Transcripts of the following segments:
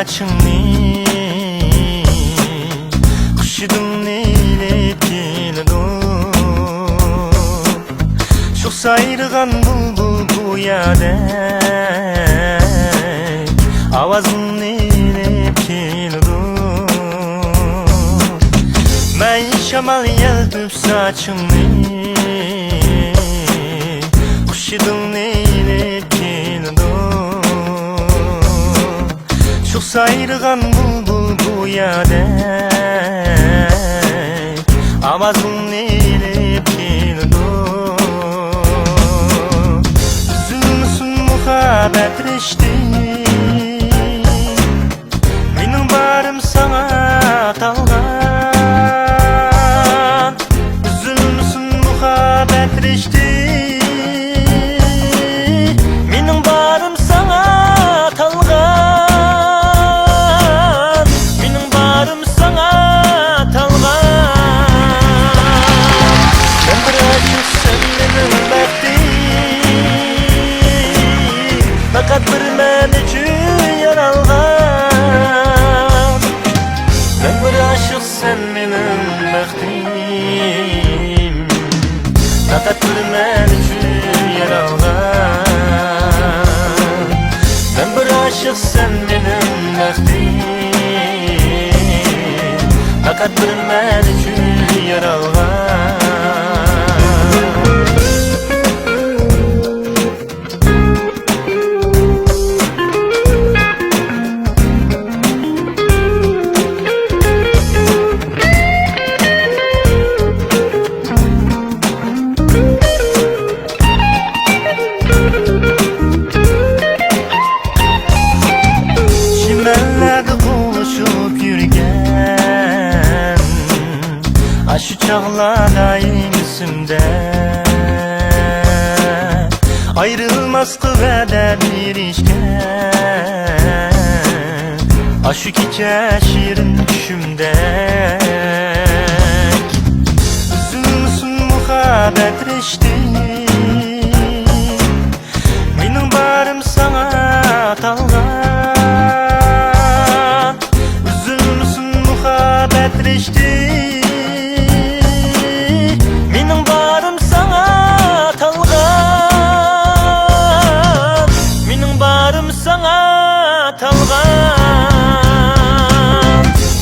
saçını Kuşudum neylep keldi Şu sayrıgan bulbul bu yadek Avazın neylep keldi Men şamal yeltip saçını Kuşudum neylep keldi Şu sayrıgan bulbul bu yadek Avazın neylep keldi Üzülmüsün muhabbet reşti Menin barım sana talgan Üzülmüsün muhabbet reşti Menin barım sana talgan Menin barım sana talgan Ben bir aşık sen menin bektim Fakat bir men üçün yaralgan Ben bir aşık sen menin bektim Fakat bir men üçün yaralgan Ben bir aşık sen menin bektim Fakat bir men üçün yaralgan Şu çağlardayım üstümde Ayrılmaz kadar erişken Şu gece şirin düşümde Üzülmüsün muhabbet reşti Menin barım sana talgan Üzülmüsün muhabbet reşti Menin barım sana talgan Menin barım sana talgan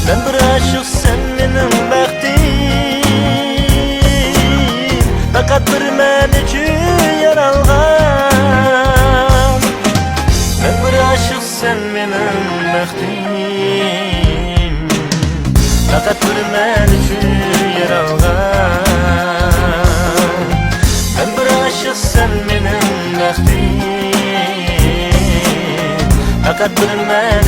Ben bir aşık sen menin bektim Fakat bir men üçün yaralgan Ben bir aşık sen menin bektim Fakat bir men üçün yaralgan sen menin bektim Fakat bir men